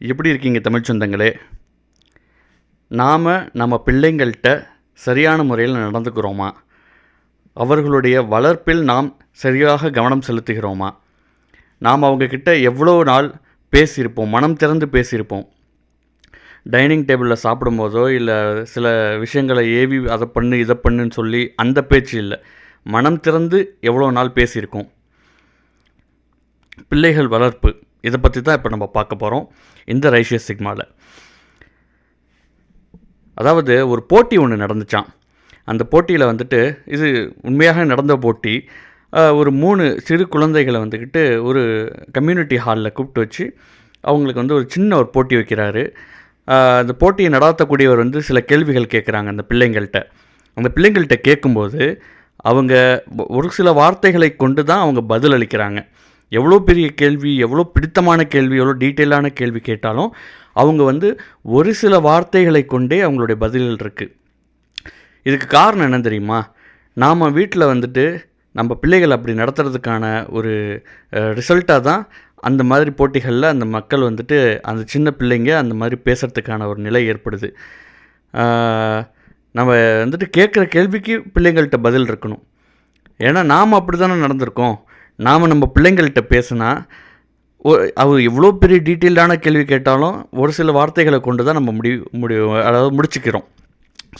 எப்படி இருக்கீங்க தமிழ் சொந்தங்களே? நாம் நம்ம பிள்ளைங்கள்ட்ட சரியான முறையில் நடந்துக்கிறோமா? அவர்களுடைய வளர்ப்பில் நாம் சரியாக கவனம் செலுத்துகிறோமா? நாம் அவங்கக்கிட்ட எவ்வளோ நாள் பேசியிருப்போம், மனம் திறந்து பேசியிருப்போம். டைனிங் டேபிளில் சாப்பிடும்போதோ இல்லை சில விஷயங்களை ஏவி அதை பண்ணு இதை பண்ணுன்னு சொல்லி அந்த பேச்சு இல்லை. மனம் திறந்து எவ்வளோ நாள் பேசியிருக்கோம். பிள்ளைகள் வளர்ப்பு இதை பற்றி தான் இப்போ நம்ம பார்க்க போகிறோம் இந்த ரைஷியஸ் சிக்மாவில். அதாவது ஒரு போட்டி ஒன்று நடந்துச்சான். அந்த போட்டியில் வந்துட்டு இது உண்மையாக நடந்த போட்டி. ஒரு 3 சிறு குழந்தைகளை வந்துக்கிட்டு ஒரு கம்யூனிட்டி ஹாலில் கூப்பிட்டு வச்சு அவங்களுக்கு வந்து ஒரு சின்ன ஒரு போட்டி வைக்கிறாரு. அந்த போட்டியை நடாத்தக்கூடியவர் வந்து சில கேள்விகள் கேட்குறாங்க அந்த பிள்ளைங்கள்ட்ட. அந்த பிள்ளைங்கள்ட்ட கேட்கும்போது அவங்க ஒரு சில வார்த்தைகளை கொண்டு தான் அவங்க பதில் அளிக்கிறாங்க. எவ்வளோ பெரிய கேள்வி, எவ்வளோ பிடித்தமான கேள்வி, எவ்வளோ டீட்டெயிலான கேள்வி கேட்டாலும் அவங்க வந்து ஒரு சில வார்த்தைகளை கொண்டே அவங்களுடைய பதில்கள் இருக்குது. இதுக்கு காரணம் என்ன தெரியுமா? நாம் வீட்டில் வந்துட்டு நம்ம பிள்ளைகள் அப்படி நடத்துறதுக்கான ஒரு ரிசல்ட்டாக தான் அந்த மாதிரி போட்டிகளில் அந்த மக்கள் வந்துட்டு அந்த சின்ன பிள்ளைங்க அந்த மாதிரி பேசுகிறதுக்கான ஒரு நிலை ஏற்படுது. நம்ம வந்துட்டு கேட்குற கேள்விக்கு பிள்ளைங்கள்ட்ட பதில் இருக்கணும். ஏன்னா நாம் அப்படி தானே நடந்திருக்கோம். நாம் நம்ம பிள்ளைங்கள்ட்ட பேசுனா அவர் எவ்வளோ பெரிய டீட்டெயில்டான கேள்வி கேட்டாலும் ஒரு சில வார்த்தைகளை கொண்டு தான் நம்ம அதாவது முடிச்சுக்கிறோம்.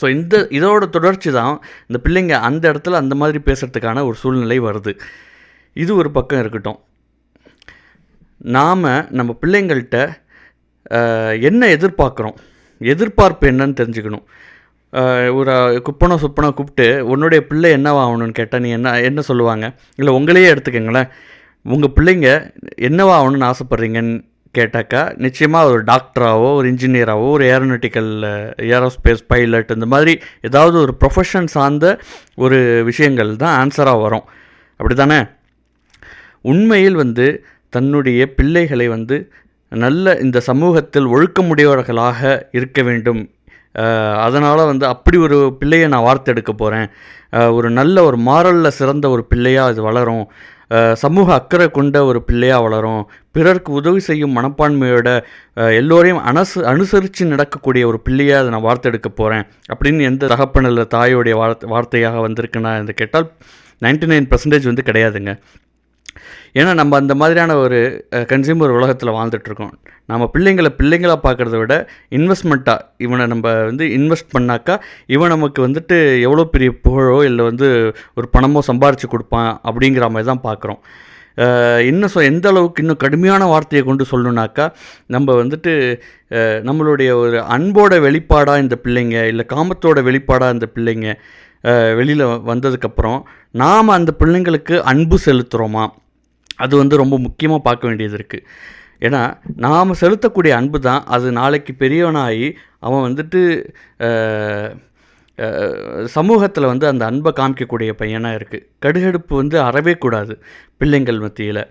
ஸோ இதோட தொடர்ச்சி தான் இந்த பிள்ளைங்க அந்த இடத்துல அந்த மாதிரி பேசுகிறதுக்கான ஒரு சூழ்நிலை வருது. இது ஒரு பக்கம் இருக்கட்டும். நாம் நம்ம பிள்ளைங்கள்ட்ட என்ன எதிர்பார்க்குறோம், எதிர்பார்ப்பு என்னன்னு தெரிஞ்சுக்கணும். ஒரு குப்பனோ சுப்பனோ கூப்பிட்டு உன்னுடைய பிள்ளை என்னவாகணும்னு கேட்டால் நீ என்ன சொல்லுவாங்க? இல்லை உங்களையே எடுத்துக்கங்களேன். உங்கள் பிள்ளைங்க என்னவா ஆகணும்னு ஆசைப்பட்றீங்கன்னு கேட்டாக்கா நிச்சயமாக ஒரு டாக்டராகவோ ஒரு இன்ஜினியராகவோ ஒரு ஏரோஸ்பேஸ் பைலட் இந்த மாதிரி ஏதாவது ஒரு ப்ரொஃபஷன் சார்ந்த ஒரு விஷயங்கள் தான் ஆன்சராக வரும். அப்படி தானே? உண்மையில் வந்து தன்னுடைய பிள்ளைகளை வந்து நல்ல இந்த சமூகத்தில் ஒழுக்கமுடையவர்களாக இருக்க வேண்டும். அதனால் வந்து அப்படி ஒரு பிள்ளையை நான் வார்த்தெடுக்க போகிறேன். ஒரு நல்ல ஒரு மாரலில் சிறந்த ஒரு பிள்ளையாக அது வளரும். சமூக அக்கறை கொண்ட ஒரு பிள்ளையாக வளரும். பிறருக்கு உதவி செய்யும் மனப்பான்மையோட எல்லோரையும் அனுசரித்து நடக்கக்கூடிய ஒரு பிள்ளையாக அதை நான் வார்த்தெடுக்க போகிறேன் அப்படின்னு எந்த தகப்பனில் தாயோடைய வார்த்தையாக வந்திருக்குன்னா என்று கேட்டால் 99% வந்து கிடையாதுங்க. ஏன்னா நம்ம அந்த மாதிரியான ஒரு கன்சியூமர் உலகத்தில் வாழ்ந்துட்டுருக்கோம். நம்ம பிள்ளைங்களாக பார்க்குறத விட இன்வெஸ்ட்மெண்ட்டாக இவனை நம்ம வந்து இன்வெஸ்ட் பண்ணாக்கா இவன் நமக்கு வந்துட்டு எவ்வளோ பெரிய புகழோ இல்லை வந்து ஒரு பணமோ சம்பாரித்து கொடுப்பான் அப்படிங்கிற மாதிரி தான் பார்க்குறோம். இன்னும் எந்த அளவுக்கு இன்னும் கடுமையான வார்த்தையை கொண்டு சொல்லணுன்னாக்கா நம்ம வந்துட்டு நம்மளுடைய ஒரு அன்போட வெளிப்பாடாக இந்த பிள்ளைங்க இல்லை காமத்தோட வெளிப்பாடாக இந்த பிள்ளைங்க வெளியில் வந்ததுக்கப்புறம் நாம் அந்த பிள்ளைங்களுக்கு அன்பு செலுத்துகிறோமா? அது வந்து ரொம்ப முக்கியமாக பார்க்க வேண்டியது இருக்குது. ஏன்னா நாம் செலுத்தக்கூடிய அன்பு தான் அது நாளைக்கு பெரியவனாகி அவன் வந்துட்டு சமூகத்தில் வந்து அந்த அன்பை காமிக்கக்கூடிய பையனாக இருக்குது. கடுகடுப்பு வந்து அறவே கூடாது பிள்ளைங்கள் மத்தியில்.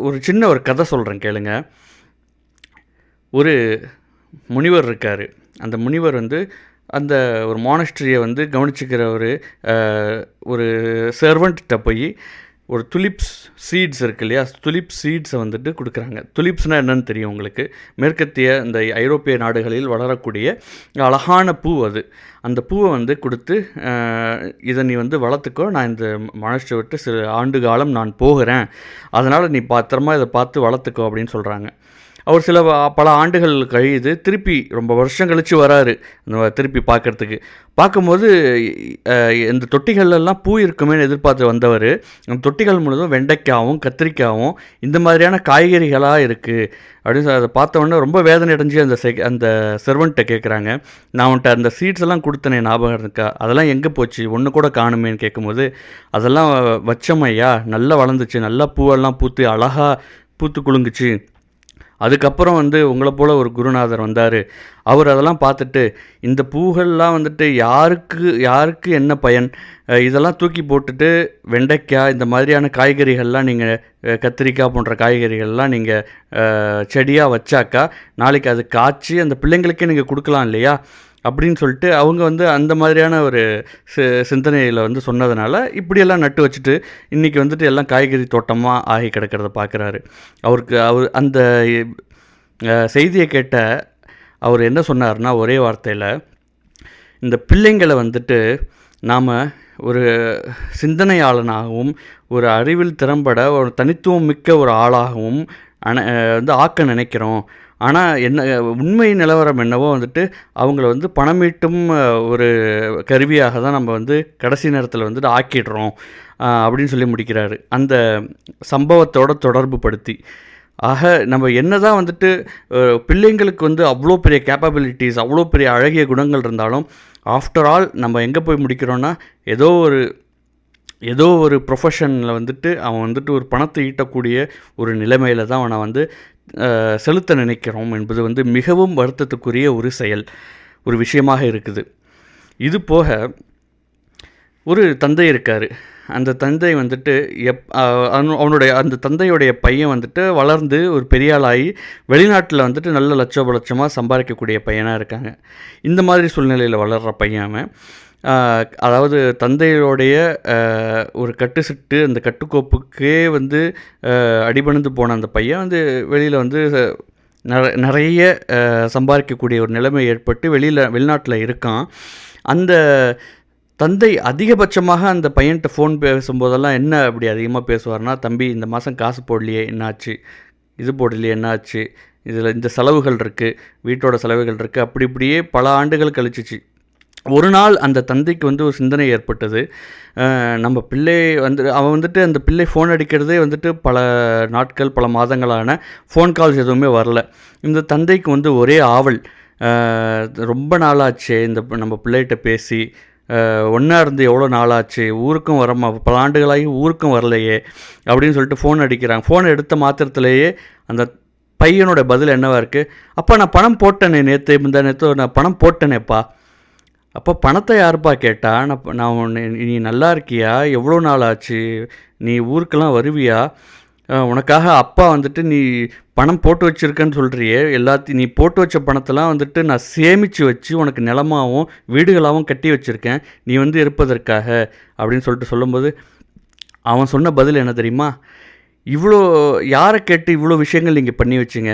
ஒரு சின்ன ஒரு கதை சொல்கிறேன் கேளுங்க. ஒரு முனிவர் இருக்கார். அந்த முனிவர் வந்து அந்த ஒரு மானஸ்ட்ரியை வந்து கவனிச்சுக்கிற ஒரு சர்வெண்ட்டிட்ட போய் ஒரு துலிப்ஸ் சீட்ஸ் இருக்கு இல்லையா, துலிப் சீட்ஸை வந்துட்டு கொடுக்குறாங்க. துலிப்ஸ்னால் என்னன்னு தெரியும் உங்களுக்கு? மேற்கத்திய இந்த ஐரோப்பிய நாடுகளில் வளரக்கூடிய அழகான பூ அது. அந்த பூவை வந்து கொடுத்து இதை நீ வந்து வளர்த்துக்கோ, நான் இந்த மானஸ்ட்ரி விட்டு சில ஆண்டு காலம் நான் போகிறேன், அதனால் நீ பத்திரமா இதை பார்த்து வளர்த்துக்கோ அப்படின்னு சொல்கிறாங்க. அவர் பல ஆண்டுகள் கழியுது, திருப்பி ரொம்ப வருஷம் கழித்து வராரு திருப்பி பார்க்கும்போது இந்த தொட்டிகள்லாம் பூ இருக்குமேன்னு எதிர்பார்த்து வந்தவர் அந்த தொட்டிகள் முழுதும் வெண்டைக்காவும் கத்திரிக்காவும் இந்த மாதிரியான காய்கறிகளாக இருக்குது அப்படின்னு அதை பார்த்தவொடனே ரொம்ப வேதனை அடைஞ்சு அந்த சர்வெண்ட்டை கேட்குறாங்க, நான் அவன்கிட்ட அந்த சீட்ஸ் எல்லாம் கொடுத்தனே ஞாபகம் இருக்கா, அதெல்லாம் எங்கே போச்சு, ஒன்று கூட காணுமேன்னு கேட்கும்போது அதெல்லாம் வச்சமையா நல்லா வளர்ந்துச்சு, நல்லா பூவெல்லாம் பூத்து அழகாக பூத்து குலுங்குச்சு. அதுக்கப்புறம் வந்து உங்களை போல் ஒரு குருநாதர் வந்தார். அவர் அதெல்லாம் பார்த்துட்டு இந்த பூகள்லாம் வந்துட்டு யாருக்கு என்ன பயன், இதெல்லாம் தூக்கி போட்டுட்டு வெண்டைக்காய் இந்த மாதிரியான காய்கறிகள்லாம் நீங்கள் கத்திரிக்காய் போன்ற காய்கறிகள்லாம் நீங்கள் செடியாக வச்சாக்கா நாளைக்கு அது காய்ச்சி அந்த பிள்ளைங்களுக்கே நீங்கள் கொடுக்கலாம் இல்லையா அப்படின்னு சொல்லிட்டு அவங்க வந்து அந்த மாதிரியான ஒரு சிந்தனையில் வந்து சொன்னதுனால இப்படியெல்லாம் நட்டு வச்சுட்டு இன்றைக்கி வந்துட்டு எல்லாம் காய்கறி தோட்டமாக ஆகி கிடக்கிறத பார்க்குறாரு. அவர் அந்த செய்தியை கேட்ட அவர் என்ன சொன்னார்னா, ஒரே வார்த்தையில், இந்த பிள்ளைங்களை வந்துட்டு நாம் ஒரு சிந்தனையாளனாகவும் ஒரு அறிவில் திறம்பட ஒரு தனித்துவம் மிக்க ஒரு ஆளாகவும் வந்து ஆக்க நினைக்கிறோம். ஆனால் என்ன உண்மை நிலவரம் என்னவோ வந்துட்டு அவங்கள வந்து பணமீட்டும் ஒரு கருவியாக தான் நம்ம வந்து கடைசி நேரத்தில் வந்துட்டு ஆக்கிடுறோம் அப்படின்னு சொல்லி முடிக்கிறாரு அந்த சம்பவத்தோட தொடர்பு படுத்தி. ஆக நம்ம என்ன தான் வந்துட்டு பிள்ளைங்களுக்கு வந்து அவ்வளோ பெரிய கேப்பபிலிட்டிஸ், அவ்வளோ பெரிய அழகிய குணங்கள் இருந்தாலும் ஆஃப்டர் ஆல் நம்ம எங்கே போய் முடிக்கிறோன்னா, ஏதோ ஒரு ப்ரொஃபஷனில் வந்துட்டு அவன் வந்துட்டு ஒரு பணத்தை ஈட்டக்கூடிய ஒரு நிலைமையில் தான் அவனை வந்து செலுத்த நினைக்கிறோம் என்பது வந்து மிகவும் வருத்தத்துக்குரிய ஒரு செயல், ஒரு விஷயமாக இருக்குது. இது போக ஒரு தந்தை இருக்கார். அந்த தந்தை வந்துட்டு அவனுடைய அந்த தந்தையுடைய பையன் வந்துட்டு வளர்ந்து ஒரு பெரிய ஆளாகி வெளிநாட்டில் வந்துட்டு நல்ல லட்சமாக சம்பாதிக்கக்கூடிய பையனாக இருக்காங்க. இந்த மாதிரி சூழ்நிலையில் வளர்கிற பையன் அவன். அதாவது தந்தையோடைய ஒரு கட்டுசிட்டு அந்த கட்டுக்கோப்புக்கே வந்து அடிபணிந்து போன அந்த பையன் வந்து வெளியில் வந்து நிறைய சம்பாதிக்கக்கூடிய ஒரு நிலைமை ஏற்பட்டு வெளிநாட்டில் இருக்கான். அந்த தந்தை அதிகபட்சமாக அந்த பையன்கிட்ட ஃபோன் பேசும்போதெல்லாம் என்ன அப்படி அதிகமாக பேசுவார்னா, தம்பி இந்த மாதம் காசு போடலையே என்னாச்சு, இது போடலையே என்னாச்சு, இதில் இந்த செலவுகள் இருக்குது, வீட்டோட செலவுகள் இருக்குது, அப்படி இப்படியே பல ஆண்டுகள் கழிச்சிச்சு. ஒரு நாள் அந்த தந்தைக்கு வந்து ஒரு சிந்தனை ஏற்பட்டது. நம்ம பிள்ளை அவன் வந்துட்டு அந்த பிள்ளை ஃபோன் அடிக்கிறதே வந்துட்டு பல நாட்கள் பல மாதங்களான ஃபோன் கால்ஸ் எதுவுமே வரல. இந்த தந்தைக்கு வந்து ஒரே ஆவல், ரொம்ப நாளாச்சு இந்த நம்ம பிள்ளைகிட்ட பேசி, ஒன்றா இருந்து எவ்வளோ நாளாச்சு, ஊருக்கும் வரமா, பல ஆண்டுகளாகி ஊருக்கும் வரலையே அப்படின்னு சொல்லிட்டு ஃபோன் அடிக்கிறாங்க. ஃபோன் எடுத்த மாத்திரத்திலேயே அந்த பையனோட பதில் என்னவாக இருக்குது, அப்பா நான் பணம் போட்டேனே, நேற்று நான் பணம் போட்டேனேப்பா. அப்போ பணத்தை யாருப்பா கேட்டா, நான் நீ நல்லா இருக்கியா, எவ்வளோ நாள் ஆச்சு, நீ ஊருக்கெல்லாம் வருவியா, உனக்காக அப்பா வந்துட்டு நீ பணம் போட்டு வச்சுருக்கேன்னு சொல்கிறியே, எல்லாத்தையும் நீ போட்டு வச்ச பணத்தெல்லாம் வந்துட்டு நான் சேமித்து வச்சு உனக்கு நிலமாகவும் வீடுகளாகவும் கட்டி வச்சுருக்கேன், நீ வந்து இருப்பதற்காக அப்படின்னு சொல்லிட்டு சொல்லும்போது அவன் சொன்ன பதில் என்ன தெரியுமா, இவ்வளோ யாரை கேட்டு இவ்வளோ விஷயங்கள் நீங்கள் பண்ணி வச்சிங்க,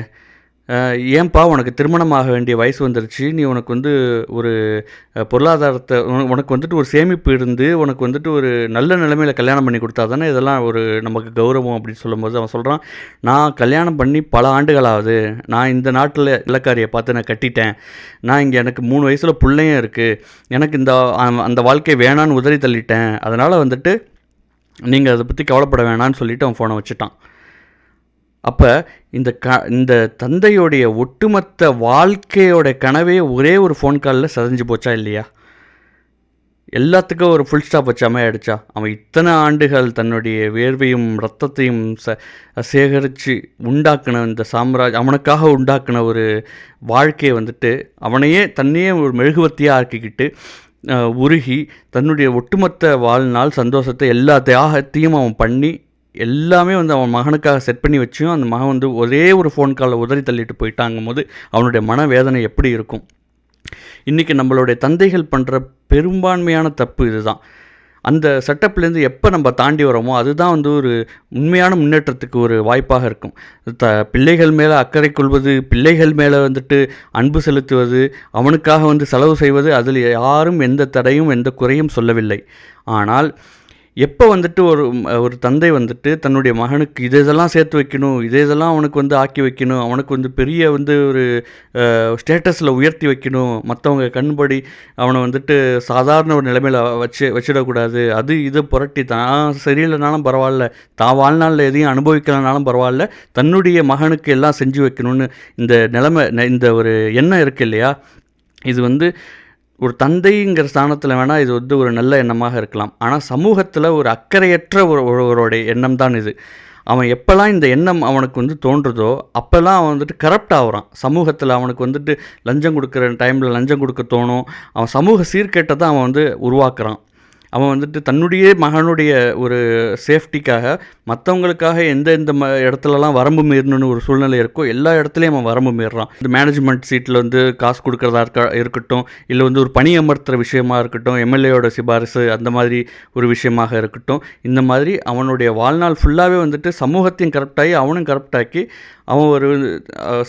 ஏன்பா உனக்கு திருமணமாக வேண்டிய வயசு வந்துருச்சு, நீ உனக்கு வந்து ஒரு பொருளாதாரத்தை உனக்கு வந்துட்டு ஒரு சேமிப்பு இருந்து உனக்கு வந்துட்டு ஒரு நல்ல நிலைமையில் கல்யாணம் பண்ணி கொடுத்தா தானே இதெல்லாம் ஒரு நமக்கு கௌரவம் அப்படின்னு சொல்லும்போது அவன் சொல்கிறான், நான் கல்யாணம் பண்ணி பல ஆண்டுகளாகுது, நான் இந்த நாட்டில் இலக்காரியை பார்த்து நான் கட்டிட்டேன், நான் இங்கே எனக்கு 3 வயசில் பிள்ளையும் இருக்குது, எனக்கு அந்த வாழ்க்கையை வேணான்னு உதறி தள்ளிட்டேன், அதனால் வந்துட்டு நீங்கள் அதை பற்றி கவலைப்பட வேணான்னு சொல்லிவிட்டு அவன் ஃபோனை வச்சுட்டான். அப்போ இந்த தந்தையோடைய ஒட்டுமொத்த வாழ்க்கையோட கனவே ஒரே ஒரு ஃபோன் காலில் சதஞ்சு போச்சா இல்லையா? எல்லாத்துக்கும் ஒரு ஃபுல் ஸ்டாப் வச்சாமல் ஆயிடுச்சா? அவன் இத்தனை ஆண்டுகள் தன்னுடைய வேர்வையும் ரத்தத்தையும் சேகரித்து உண்டாக்குன இந்த அவனுக்காக உண்டாக்குன ஒரு வாழ்க்கையை வந்துட்டு தன்னையே ஒரு மெழுகுவர்த்தியாக ஆக்கிக்கிட்டு உருகி தன்னுடைய ஒட்டுமொத்த வாழ்நாள் சந்தோஷத்தை எல்லா தியாகத்தையும் அவன் பண்ணி எல்லாமே வந்து அவன் மகனுக்காக செட் பண்ணி வச்சும் அந்த மகன் வந்து ஒரே ஒரு ஃபோன் காலில் உதறி தள்ளிட்டு போயிட்டாங்கும் போது அவனுடைய மனவேதனை எப்படி இருக்கும்? இன்றைக்கி நம்மளுடைய தந்தைகள் பண்ணுற பெரும்பான்மையான தப்பு இதுதான். அந்த செட்டப்லேருந்து எப்போ நம்ம தாண்டி வரோமோ அதுதான் வந்து ஒரு உண்மையான முன்னேற்றத்துக்கு ஒரு வாய்ப்பாக இருக்கும். பிள்ளைகள் மேலே அக்கறை கொள்வது, பிள்ளைகள் மேலே வந்துட்டு அன்பு செலுத்துவது, அவனுக்காக வந்து செலவு செய்வது, அதில் யாரும் எந்த தடையும் எந்த குறையும் சொல்லவில்லை. ஆனால் எப்போ வந்துட்டு ஒரு தந்தை வந்துட்டு தன்னுடைய மகனுக்கு இதெல்லாம் சேர்த்து வைக்கணும், இதெல்லாம் அவனுக்கு வந்து ஆக்கி வைக்கணும், அவனுக்கு வந்து பெரிய வந்து ஒரு ஸ்டேட்டஸில் உயர்த்தி வைக்கணும், மற்றவங்க கண்படி அவனை வந்துட்டு சாதாரண ஒரு நிலைமையில் வச்சிடக்கூடாது, அது இது புரட்டி தான் சரியில்லைனாலும் பரவாயில்ல, தான் வாழ்நாளில் எதையும் அனுபவிக்கலனாலும் பரவாயில்ல, தன்னுடைய மகனுக்கு எல்லாம் செஞ்சு வைக்கணும்னு இந்த ஒரு எண்ணம் இருக்குது இல்லையா, இது வந்து ஒரு தந்தைங்கிற ஸ்தானத்தில் வேணால் இது வந்து ஒரு நல்ல எண்ணமாக இருக்கலாம். ஆனால் சமூகத்தில் ஒரு அக்கறையற்ற ஒருவருடைய எண்ணம் தான் இது. அவன் எப்போல்லாம் இந்த எண்ணம் அவனுக்கு வந்து தோன்றுதோ அப்போல்லாம் அவன் வந்துட்டு கரப்ட் ஆகுறான். சமூகத்தில் அவனுக்கு வந்துட்டு லஞ்சம் கொடுக்குற டைமில் லஞ்சம் கொடுக்க தோணும். அவன் சமூக சீர்கேட்டை தான் அவன் வந்து உருவாக்குறான். அவன் வந்துட்டு தன்னுடைய மகனுடைய ஒரு சேஃப்டிக்காக மற்றவங்களுக்காக எந்த இடத்துலலாம் வரம்பு மீறணும்னு ஒரு சூழ்நிலை இருக்கோ எல்லா இடத்துலையும் அவன் வரம்பு மீறுறான். இந்த மேனேஜ்மெண்ட் சீட்டில் வந்து காசு கொடுக்குறதா இருக்கட்டும், இல்லை வந்து ஒரு பணி அமர்த்துகிற விஷயமா இருக்கட்டும், எம்எல்ஏயோட சிபாரிசு அந்த மாதிரி ஒரு விஷயமாக இருக்கட்டும், இந்த மாதிரி அவனுடைய வாழ்நாள் ஃபுல்லாகவே வந்துட்டு சமூகத்தையும் கரெக்டாகி அவனும் கரெக்டாக்கி அவன் ஒரு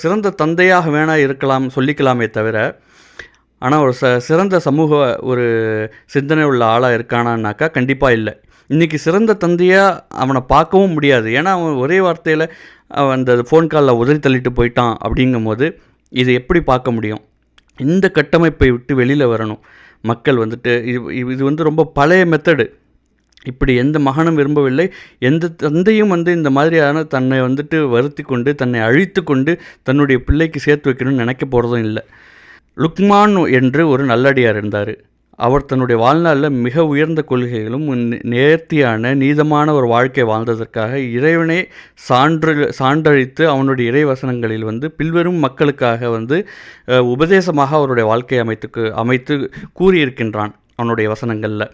சிறந்த தந்தையாக வேணா இருக்கலாம் சொல்லிக்கலாமே தவிர, ஆனால் ஒரு சிறந்த சமூக ஒரு சிந்தனை உள்ள ஆளாக இருக்கானான்னாக்கா கண்டிப்பாக இல்லை. இன்றைக்கி சிறந்த தந்தையாக அவனை பார்க்கவும் முடியாது. ஏன்னா அவன் ஒரே வார்த்தையில் அவன் அந்த ஃபோன் காலில் உதறி தள்ளிட்டு போயிட்டான். அப்படிங்கும்போது இது எப்படி பார்க்க முடியும்? இந்த கட்டமைப்பை விட்டு வெளியில் வரணும் மக்கள் வந்துட்டு. இது வந்து ரொம்ப பழைய மெத்தடு. இப்படி எந்த மகனும் விரும்பவில்லை. எந்த தந்தையும் வந்து இந்த மாதிரியான தன்னை வந்துட்டு வருத்தி கொண்டு தன்னை அழித்து கொண்டு தன்னுடைய பிள்ளைக்கு சேர்த்து வைக்கணும்னு நினைக்க போகிறதும் இல்லை. லுக்மான் என்று ஒரு நல்லடியார் இருந்தார். அவர் தன்னுடைய வாழ்நாளில் மிக உயர்ந்த கொள்கைகளும் நேர்த்தியான நீதமான ஒரு வாழ்க்கை வாழ்ந்ததற்காக இறைவனே சான்றளித்து அவனுடைய இறைவசனங்களில் வந்து பில்வரும் மக்களுக்காக வந்து உபதேசமாக அவருடைய வாழ்க்கையை அமைத்து கூறியிருக்கின்றான் அவனுடைய வசனங்களில்.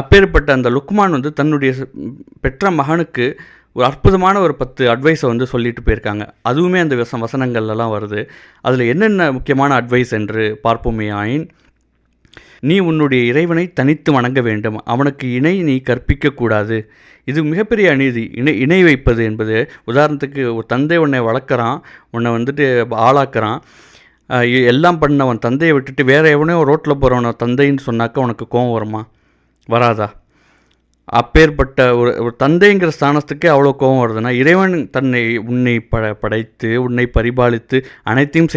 அப்பேற்பட்ட அந்த லுக்மான் வந்து தன்னுடைய பெற்ற மகனுக்கு ஒரு அற்புதமான ஒரு 10 அட்வைஸை வந்து சொல்லிட்டு போயிருக்காங்க. அதுவுமே அந்த வசனங்கள்லாம் வருது. அதில் என்னென்ன முக்கியமான அட்வைஸ் என்று பார்ப்போமே ஆயின், நீ உன்னுடைய இறைவனை தனித்து வணங்க வேண்டும், அவனுக்கு இணை நீ கற்பிக்கக்கூடாது. இது மிகப்பெரிய அநீதி. இணை வைப்பது என்பது, உதாரணத்துக்கு ஒரு தந்தை உன்னை வளர்க்குறான், உன்னை வந்துட்டு ஆளாக்குறான், எல்லாம் பண்ணவன் தந்தையை விட்டுட்டு வேறு எவனோ ரோட்டில் போகிறவனை தந்தைன்னு சொன்னாக்கா உனக்கு கோவம் வருமா? வராதா? அப்பேற்பட்ட ஒரு தந்தைங்கிற ஸ்தானத்துக்கே அவ்வளோ கோபம் வருதுன்னா, இறைவன் உன்னை படைத்து உன்னை பரிபாலித்து அனைத்தையும்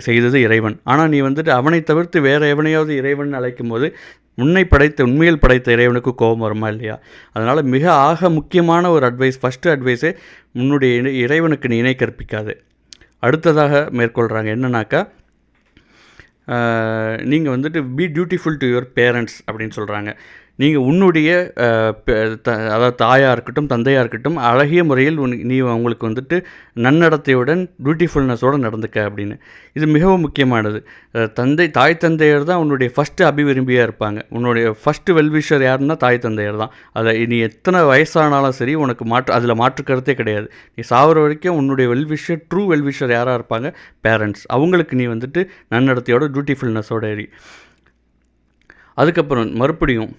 செய்தது இறைவன். ஆனால் நீ வந்துட்டு அவனை தவிர்த்து வேறு எவனையாவது இறைவன் அழைக்கும் போது உண்மையில் படைத்த இறைவனுக்கு கோபம் வருமா இல்லையா? அதனால் மிக முக்கியமான ஒரு அட்வைஸ், ஃபஸ்ட்டு அட்வைஸே உன்னுடைய இறைவனுக்கு நீ இணை கற்பிக்காது. அடுத்ததாக மேற்கொள்கிறாங்க என்னன்னாக்கா, நீங்கள் வந்துட்டு be dutiful to your parents அப்படின்னு சொல்கிறாங்க. நீங்கள் உன்னுடைய அதாவது தாயாக இருக்கட்டும் தந்தையாக இருக்கட்டும் அழகிய முறையில் நீ அவங்களுக்கு வந்துட்டு நன்னடத்தையுடன் டியூட்டிஃபுல்னஸோடு நடந்துக்க அப்படின்னு. இது மிகவும் முக்கியமானது. தாய் தந்தையர் தான் உன்னுடைய ஃபஸ்ட்டு அபிவிரும்பியாக இருப்பாங்க. உன்னுடைய ஃபஸ்ட்டு வெல்விஷர் யாருன்னா தாய் தந்தையர் தான். அதை நீ எத்தனை வயசானாலும் சரி உனக்கு அதில் மாற்று கருத்தே கிடையாது. நீ சாகிற வரைக்கும் உன்னுடைய ட்ரூ வெல்விஷர் யாராக இருப்பாங்க? பேரண்ட்ஸ். அவங்களுக்கு நீ வந்துட்டு நன்னடத்தையோட டியூட்டிஃபுல்னஸோட எரி. அதுக்கப்புறம் மறுபடியும்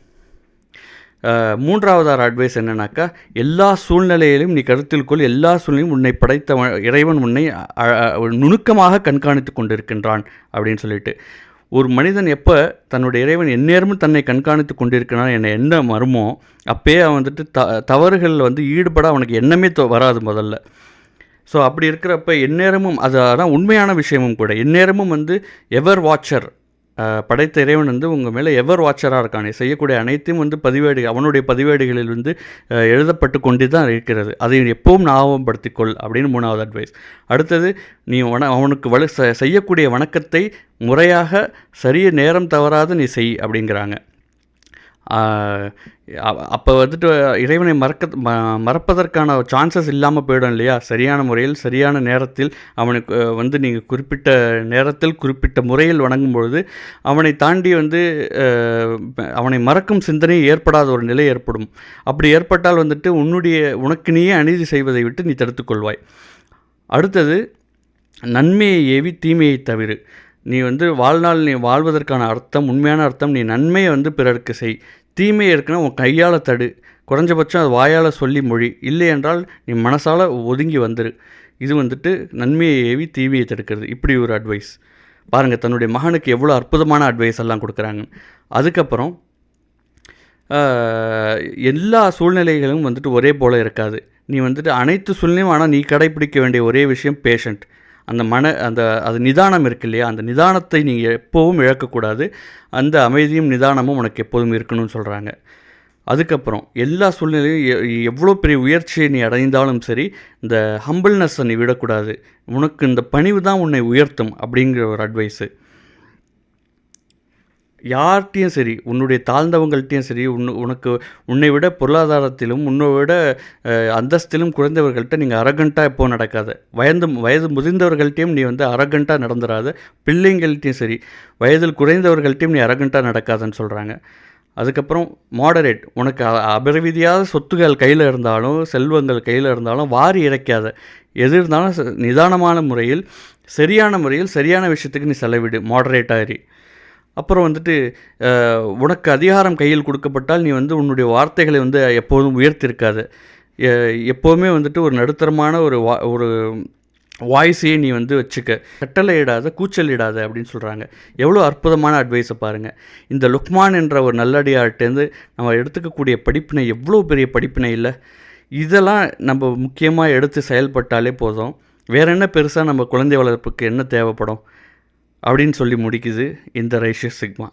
மூன்றாவதார அட்வைஸ் என்னன்னாக்கா, எல்லா சூழ்நிலையிலும் நீ கருத்தில் கொள், எல்லா சூழ்நிலையும் உன்னை படைத்த இறைவன் உன்னை நுணுக்கமாக கண்காணித்து கொண்டிருக்கின்றான் அப்படின்னு சொல்லிட்டு. ஒரு மனிதன் எப்போ தன்னுடைய இறைவன் எந்நேரமும் தன்னை கண்காணித்து கொண்டிருக்கிறான் என்ன மருமோ அப்பயே அவன் வந்துட்டு தவறுகளில் வந்து ஈடுபட அவனுக்கு எண்ணமே வராது முதல்ல. ஸோ அப்படி இருக்கிறப்ப எந்நேரமும் அதான் உண்மையான விஷயமும் கூட. எந்நேரமும் வந்து எவர் வாட்சர், படைத்த இறைவன் வந்து உங்கள் மேலே எவர் வாட்சராக இருக்கானே, செய்யக்கூடிய அனைத்தையும் வந்து அவனுடைய பதிவேடுகளில் வந்து எழுதப்பட்டு கொண்டு தான் இருக்கிறது. அதை எப்பவும் ஞாபகப்படுத்திக்கொள் அப்படின்னு 3வது அட்வைஸ். அடுத்தது, நீ அவனுக்கு செய்யக்கூடிய வணக்கத்தை முறையாக சரிய நேரம் தவறாது நீ செய் அப்படிங்கிறாங்க. அப்போ வந்துட்டு இறைவனை மறப்பதற்கான சான்சஸ் இல்லாமல் போயிடும் இல்லையா? சரியான முறையில் சரியான நேரத்தில் அவனுக்கு வந்து நீங்கள் குறிப்பிட்ட நேரத்தில் குறிப்பிட்ட முறையில் வணங்கும் பொழுது அவனை தாண்டி வந்து அவனை மறக்கும் சிந்தனை ஏற்படாத ஒரு நிலை ஏற்படும். அப்படி ஏற்பட்டால் வந்துட்டு உனக்கு நீயே அநீதி செய்வதை விட்டு நீ தடுத்துக்கொள்வாய். அடுத்தது, நன்மையை ஏவி தீமையை தவிர. நீ வந்து நீ வாழ்வதற்கான அர்த்தம், உண்மையான அர்த்தம், நீ நன்மையை வந்து பிறருக்கு செய், தீமையை இருக்குன்னா உன் கையால் தடு, குறைஞ்சபட்சம் அது வாயால் சொல்லி மொழி, இல்லை என்றால் நீ மனசால் ஒதுங்கி வந்துரு. இது வந்துட்டு நன்மையை ஏவி தீமையை தடுக்கிறது. இப்படி ஒரு அட்வைஸ் பாருங்கள், தன்னுடைய மகனுக்கு எவ்வளோ அற்புதமான அட்வைஸ் எல்லாம் கொடுக்குறாங்க. அதுக்கப்புறம் எல்லா சூழ்நிலைகளும் வந்துட்டு ஒரே போல் இருக்காது. நீ வந்துட்டு அனைத்து சூழ்நிலையும், ஆனால் நீ கடைப்பிடிக்க வேண்டிய ஒரே விஷயம் பேஷண்ட். அது நிதானம் இருக்கு இல்லையா? அந்த நிதானத்தை நீங்கள் எப்போவும் இழக்கக்கூடாது. அந்த அமைதியும் நிதானமும் உனக்கு எப்போதும் இருக்கணும்னு சொல்கிறாங்க. அதுக்கப்புறம் எல்லா சூழ்நிலையும் எவ்வளோ பெரிய உயர்ச்சியை நீ அடைந்தாலும் சரி, இந்த ஹம்பிள்னஸை நீ விடக்கூடாது. உனக்கு இந்த பணிவு தான் உன்னை உயர்த்தும் அப்படிங்கிற ஒரு அட்வைஸு. யார்கிட்டையும் சரி, உன்னுடைய தாழ்ந்தவங்கள்ட்டையும் சரி, உன்னை விட பொருளாதாரத்திலும் உன்னை விட அந்தஸ்திலும் குறைந்தவர்கள்ட்ட நீங்கள் அரகண்ட்டாக எப்போது நடக்காத. வயது முதிர்ந்தவர்கள்ட்டையும் நீ வந்து அரகண்ட்டாக நடந்துடாத. பிள்ளைங்கள்ட்டையும் சரி, வயதில் குறைந்தவர்கள்ட்டையும் நீ அரகண்ட்டாக நடக்காதுன்னு சொல்கிறாங்க. அதுக்கப்புறம் மாடரேட். உனக்கு அபரிவிதியாத சொத்துக்கள் கையில் இருந்தாலும், செல்வங்கள் கையில் இருந்தாலும் வாரி இறைக்காத. எது இருந்தாலும் நிதானமான முறையில், சரியான முறையில், சரியான விஷயத்துக்கு நீ செலவிடு. மாடரேட்டாக இரு. அப்புறம் வந்துட்டு உனக்கு அதிகாரம் கையில் கொடுக்கப்பட்டால் நீ வந்து உன்னுடைய வார்த்தைகளை வந்து எப்போதும் உயர்த்திருக்காத. எப்போவுமே வந்துட்டு ஒரு நடுத்தரமான ஒரு வாய்ஸையே நீ வந்து வச்சுக்க. கட்டளையிடாத, கூச்சலிடாத அப்படின்னு சொல்கிறாங்க. எவ்வளோ அற்புதமான அட்வைஸை பாருங்கள். இந்த லுக்மான் என்ற ஒரு நல்லடியார்ட்டேருந்து நம்ம எடுத்துக்கக்கூடிய படிப்பினை எவ்வளோ பெரிய படிப்பினை இல்லை. இதெல்லாம் நம்ம முக்கியமாக எடுத்து செயல்பட்டாலே போதும். வேறு என்ன பெருசாக நம்ம குழந்தை வளர்ப்புக்கு என்ன தேவைப்படும் அப்படின்னு சொல்லி முடிக்குது இந்த ரைஷியஸ் சிக்மா.